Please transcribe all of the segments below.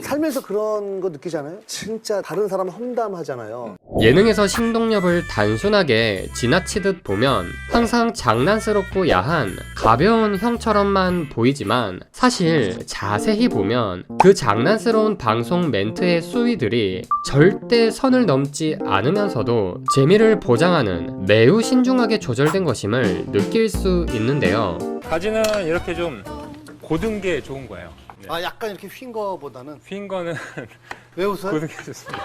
살면서 그런 거 느끼잖아요. 진짜 다른 사람 험담하잖아요. 예능에서 신동엽을 단순하게 지나치듯 보면 항상 장난스럽고 야한 가벼운 형처럼만 보이지만 사실 자세히 보면 그 장난스러운 방송 멘트의 수위들이 절대 선을 넘지 않으면서도 재미를 보장하는 매우 신중하게 조절된 것임을 느낄 수 있는데요. 바지는 이렇게 좀 고든 게 좋은 거예요. 네. 아, 약간 이렇게 휜 거보다는. 휜 거는 왜 웃어요? 고든 게 좋습니다.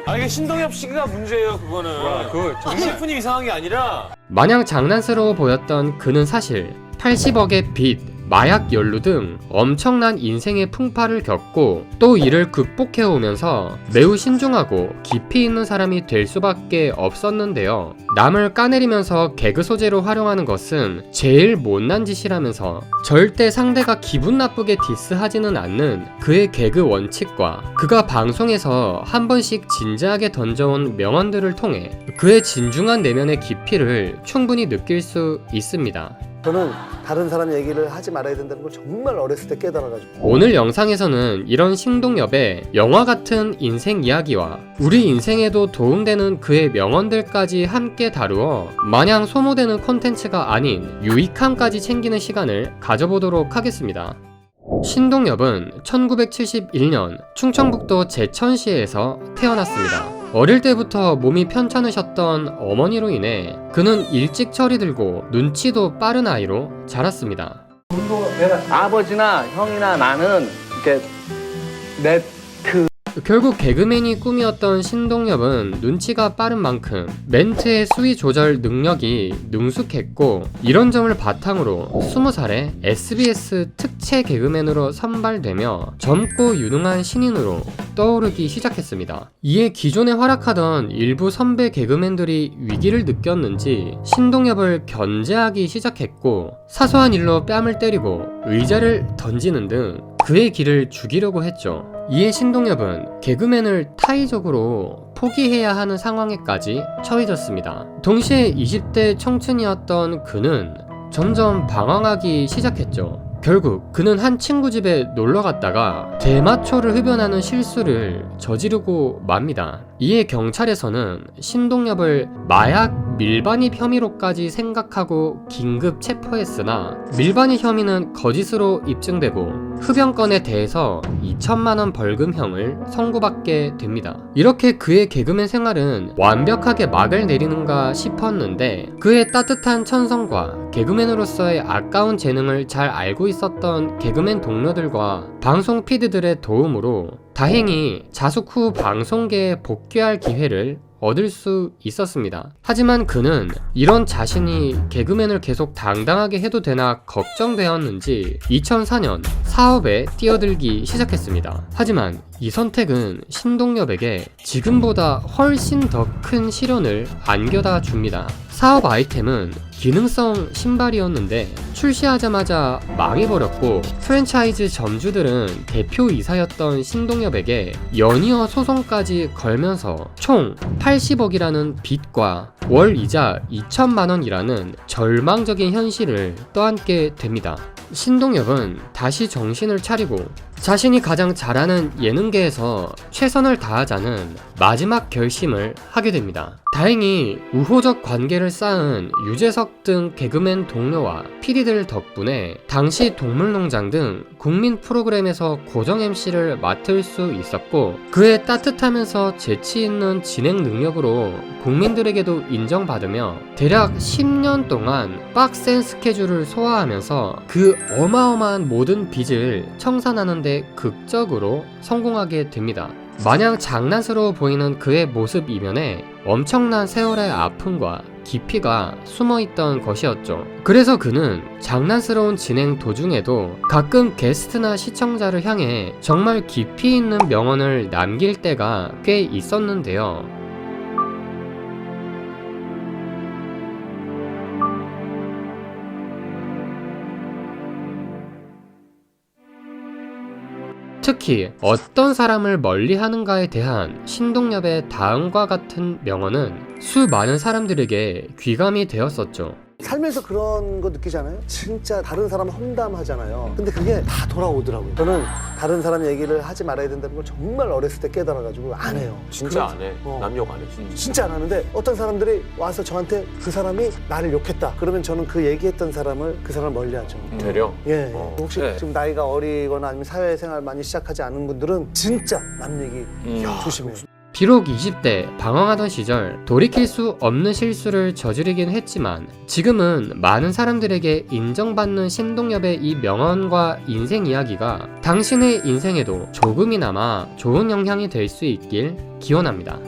아 이게 신동엽 씨가 문제예요 그거는. 와, 그거 정말 셰프님 이상한 게 아니라. 마냥 장난스러워 보였던 그는 사실 80억의 빚, 마약 연루 등 엄청난 인생의 풍파를 겪고 또 이를 극복해오면서 매우 신중하고 깊이 있는 사람이 될 수밖에 없었는데요. 남을 까내리면서 개그 소재로 활용하는 것은 제일 못난 짓이라면서 절대 상대가 기분 나쁘게 디스하지는 않는 그의 개그 원칙과 그가 방송에서 한 번씩 진지하게 던져온 명언들을 통해 그의 진중한 내면의 깊이를 충분히 느낄 수 있습니다. 저는 다른 사람 얘기를 하지 말아야 된다는 걸 정말 어렸을 때 깨달아가지고. 오늘 영상에서는 이런 신동엽의 영화 같은 인생 이야기와 우리 인생에도 도움되는 그의 명언들까지 함께 다루어 마냥 소모되는 콘텐츠가 아닌 유익함까지 챙기는 시간을 가져보도록 하겠습니다. 신동엽은 1971년 충청북도 제천시에서 태어났습니다. 어릴 때부터 몸이 편찮으셨던 어머니로 인해 그는 일찍 철이 들고 눈치도 빠른 아이로 자랐습니다. 아버지나 형이나 나는 이렇게 결국 개그맨이 꿈이었던 신동엽은 눈치가 빠른 만큼 멘트의 수위 조절 능력이 능숙했고 이런 점을 바탕으로 20살에 SBS 특채 개그맨으로 선발되며 젊고 유능한 신인으로 떠오르기 시작했습니다. 이에 기존에 활약하던 일부 선배 개그맨들이 위기를 느꼈는지 신동엽을 견제하기 시작했고 사소한 일로 뺨을 때리고 의자를 던지는 등 그의 길을 죽이려고 했죠. 이에 신동엽은 개그맨을 타의적으로 포기해야 하는 상황에까지 처해졌습니다. 동시에 20대 청춘이었던 그는 점점 방황하기 시작했죠. 결국 그는 한 친구 집에 놀러 갔다가 대마초를 흡연하는 실수를 저지르고 맙니다. 이에 경찰에서는 신동엽을 마약 밀반입 혐의로까지 생각하고 긴급 체포했으나 밀반입 혐의는 거짓으로 입증되고 흡연건에 대해서 2천만원 벌금형을 선고받게 됩니다. 이렇게 그의 개그맨 생활은 완벽하게 막을 내리는가 싶었는데 그의 따뜻한 천성과 개그맨으로서의 아까운 재능을 잘 알고 있었던 개그맨 동료들과 방송 PD들의 도움으로 다행히 자숙 후 방송계에 복귀할 기회를 얻을 수 있었습니다. 하지만 그는 이런 자신이 개그맨을 계속 당당하게 해도 되나 걱정되었는지 2004년 사업에 뛰어들기 시작했습니다. 하지만 이 선택은 신동엽에게 지금보다 훨씬 더 큰 시련을 안겨다 줍니다. 사업 아이템은 기능성 신발이었는데 출시하자마자 망해버렸고 프랜차이즈 점주들은 대표이사였던 신동엽에게 연이어 소송까지 걸면서 총 80억이라는 빚과 월 이자 2천만원이라는 절망적인 현실을 떠안게 됩니다. 신동엽은 다시 정신을 차리고 자신이 가장 잘하는 예능계에서 최선을 다하자는 마지막 결심을 하게 됩니다. 다행히 우호적 관계를 쌓은 유재석 등 개그맨 동료와 PD들 덕분에 당시 동물농장 등 국민 프로그램에서 고정 MC를 맡을 수 있었고 그의 따뜻하면서 재치있는 진행 능력으로 국민들에게도 인정받으며 대략 10년 동안 빡센 스케줄을 소화하면서 그 어마어마한 모든 빚을 청산하는 데 극적으로 성공하게 됩니다. 마냥 장난스러워 보이는 그의 모습 이면에 엄청난 세월의 아픔과 깊이가 숨어있던 것이었죠. 그래서 그는 장난스러운 진행 도중에도 가끔 게스트나 시청자를 향해 정말 깊이 있는 명언을 남길 때가 꽤 있었는데요. 특히 어떤 사람을 멀리하는가에 대한 신동엽의 다음과 같은 명언은 수많은 사람들에게 귀감이 되었었죠. 살면서 그런 거 느끼잖아요. 진짜 다른 사람 험담하잖아요. 근데 그게 다 돌아오더라고요. 저는 다른 사람 얘기를 하지 말아야 된다는 걸 정말 어렸을 때 깨달아가지고 안 해요. 진짜 그런- 안 해. 어. 남욕 안 해. 진짜 안 하는데 어떤 사람들이 와서 저한테 그 사람이 나를 욕했다. 그러면 저는 그 얘기했던 사람을 그 사람을 멀리하죠. 되려? 예. 어. 혹시 네. 지금 나이가 어리거나 아니면 사회생활 많이 시작하지 않은 분들은 진짜 남 얘기 조심해요. 비록 20대 방황하던 시절 돌이킬 수 없는 실수를 저지르긴 했지만 지금은 많은 사람들에게 인정받는 신동엽의 이 명언과 인생 이야기가 당신의 인생에도 조금이나마 좋은 영향이 될 수 있길 기원합니다.